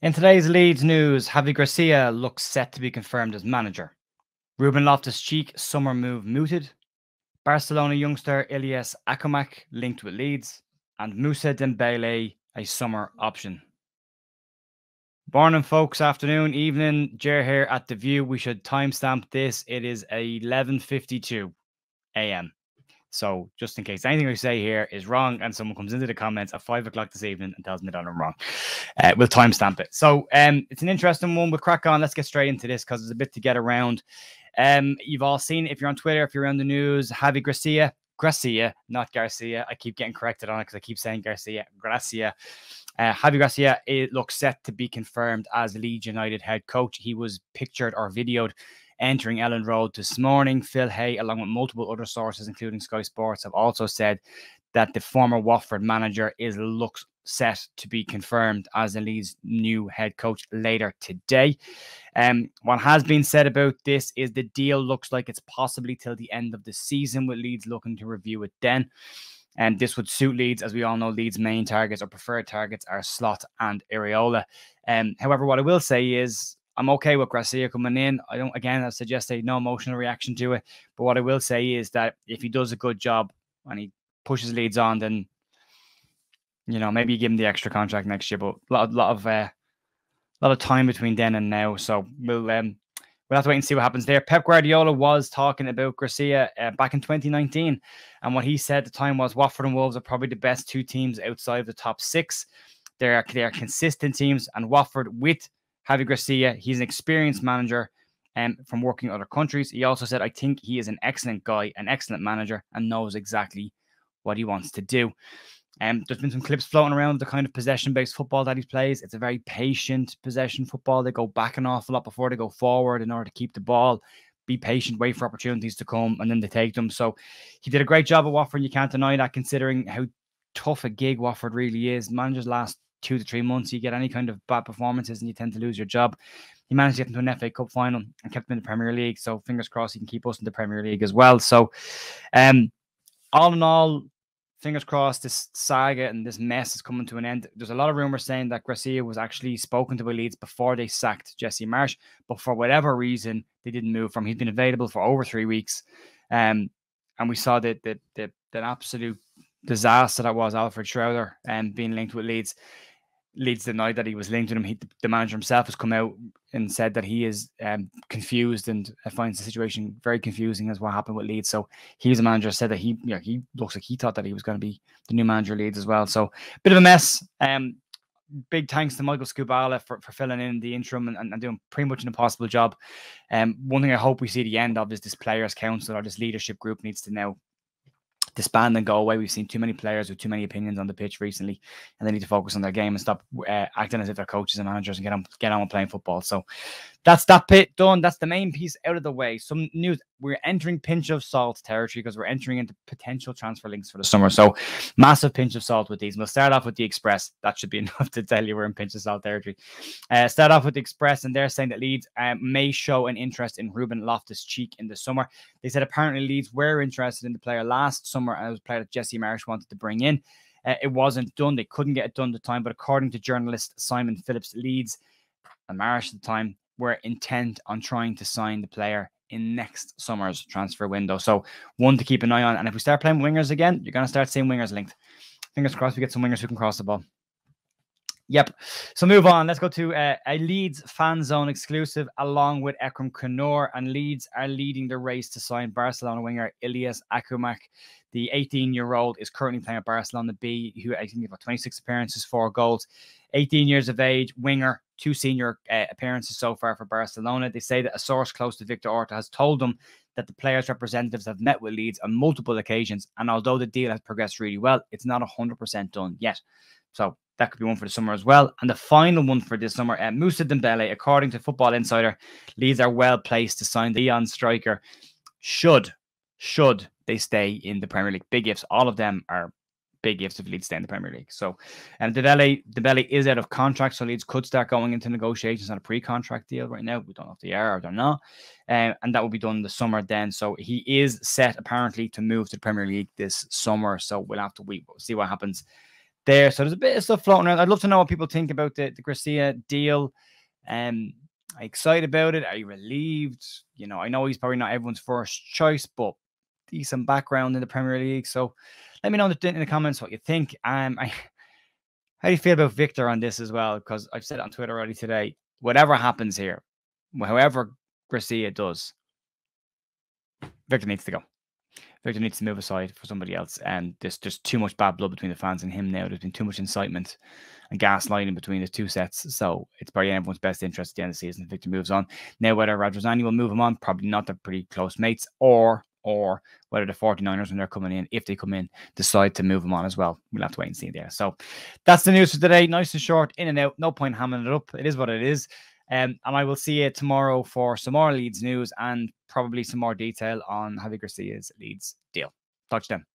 In today's Leeds news, Javi Gracia looks set to be confirmed as manager. Ruben Loftus-Cheek summer move mooted. Barcelona youngster Ilyes Akhomach linked with Leeds. And Moussa Dembele a summer option. Morning, folks. Afternoon, evening. Jer here at The View. We should timestamp this. It is 11:52 a.m. So just in case anything we say here is wrong and someone comes into the comments at 5 o'clock this evening and tells me that I'm wrong, we'll timestamp it. So it's an interesting one. We'll crack on. Let's get straight into this because there's a bit to get around. You've all seen it if you're on Twitter, if you're on the news, Javi Gracia, not Garcia. I keep getting corrected on it because I keep saying Gracia. Javi Gracia, it looks set to be confirmed as Leeds United head coach. He was pictured or videoed entering Ellen Road this morning. Phil Hay, along with multiple other sources, including Sky Sports, have also said that the former Watford manager looks set to be confirmed as the Leeds' new head coach later today. What has been said about this is the deal looks like it's possibly till the end of the season, with Leeds looking to review it then. And this would suit Leeds. As we all know, Leeds' main targets or preferred targets are Slot and Areola. However, what I will say is I'm okay with Gracia coming in. I suggest a no emotional reaction to it. But what I will say is that if he does a good job and he pushes Leeds on, then, you know, maybe you give him the extra contract next year. But a lot of time between then and now. So we'll have to wait and see what happens there. Pep Guardiola was talking about Gracia back in 2019. And what he said at the time was Watford and Wolves are probably the best two teams outside of the top six. They are consistent teams. And Watford with Javi Gracia, he's an experienced manager from working in other countries. He also said, I think he is an excellent guy, an excellent manager, and knows exactly what he wants to do. There's been some clips floating around the kind of possession-based football that he plays. It's a very patient possession football. They go back an awful lot before they go forward in order to keep the ball. Be patient, wait for opportunities to come, and then they take them. So he did a great job at Watford. You can't deny that, considering how tough a gig Watford really is. Managers last 2 to 3 months, you get any kind of bad performances and you tend to lose your job. He managed to get into an FA Cup final and kept them in the Premier League. So fingers crossed he can keep us in the Premier League as well. So all in all, fingers crossed this saga and this mess is coming to an end. There's a lot of rumors saying that Gracia was actually spoken to by Leeds before they sacked Jesse Marsh, but for whatever reason, they didn't move from. He's been available for over 3 weeks. And we saw that absolute disaster that was Alfred Schroeder being linked with Leeds. Leeds denied that he was linked to him. The manager himself has come out and said that he is confused and finds the situation very confusing as what happened with Leeds. So he's a manager said that he looks like he thought that he was going to be the new manager of Leeds as well. So bit of a mess. Big thanks to Michael Scubala for filling in the interim and doing pretty much an impossible job. One thing I hope we see the end of is this players' council or this leadership group needs to now disband and go away. We've seen too many players with too many opinions on the pitch recently, and they need to focus on their game and stop acting as if they're coaches and managers and get on with playing football. So that's that bit done. That's the main piece out of the way. Some news: we're entering pinch of salt territory because we're entering into potential transfer links for the summer. So massive pinch of salt with these. We'll start off with the Express. That should be enough to tell you we're in pinch of salt territory. Start off with the Express, and they're saying that Leeds may show an interest in Ruben Loftus-Cheek in the summer. They said apparently Leeds were interested in the player last summer, and it was a player that Jesse Marsh wanted to bring in. It wasn't done. They couldn't get it done at the time, but according to journalist Simon Phillips, Leeds and Marsh at the time were intent on trying to sign the player in next summer's transfer window. So one to keep an eye on. And if we start playing wingers again, you're going to start seeing wingers linked. Fingers crossed we get some wingers who can cross the ball. Yep. So move on. Let's go to a Leeds fan zone exclusive along with Ekrem Kanor, and Leeds are leading the race to sign Barcelona winger Ilyes Akhomach. The 18-year-old is currently playing at Barcelona B, who I think got 26 appearances, 4 goals. 18 years of age, winger, 2 senior appearances so far for Barcelona. They say that a source close to Victor Orta has told them that the players' representatives have met with Leeds on multiple occasions, and although the deal has progressed really well, it's not 100% done yet. So that could be one for the summer as well. And the final one for this summer, Moussa Dembele, according to Football Insider, Leeds are well placed to sign the Leon striker should they stay in the Premier League. Big ifs. All of them are big ifs if Leeds stay in the Premier League. So Dembele is out of contract, so Leeds could start going into negotiations on a pre-contract deal right now. We don't know if they are or they're not. And that will be done in the summer then. So he is set apparently to move to the Premier League this summer. So we'll have to wait, see what happens there. So there's a bit of stuff floating around. I'd love to know what people think about the Gracia deal. Are you excited about it? Are you relieved? You know, I know he's probably not everyone's first choice, but decent background in the Premier League. So let me know in the comments what you think. How do you feel about Victor on this as well? Because I've said it on Twitter already today. Whatever happens here, however Gracia does, Victor needs to go. Victor needs to move aside for somebody else. And there's just too much bad blood between the fans and him now. There's been too much incitement and gaslighting between the two sets. So it's probably in everyone's best interest at the end of the season if Victor moves on. Now, whether Radrizzani will move him on, probably not. They're pretty close mates. Or whether the 49ers, when they're coming in, if they come in, decide to move him on as well. We'll have to wait and see there. So that's the news for today. Nice and short, in and out. No point hamming it up. It is what it is. And I will see you tomorrow for some more Leeds news and probably some more detail on Javi Gracia's Leeds deal. Talk to them.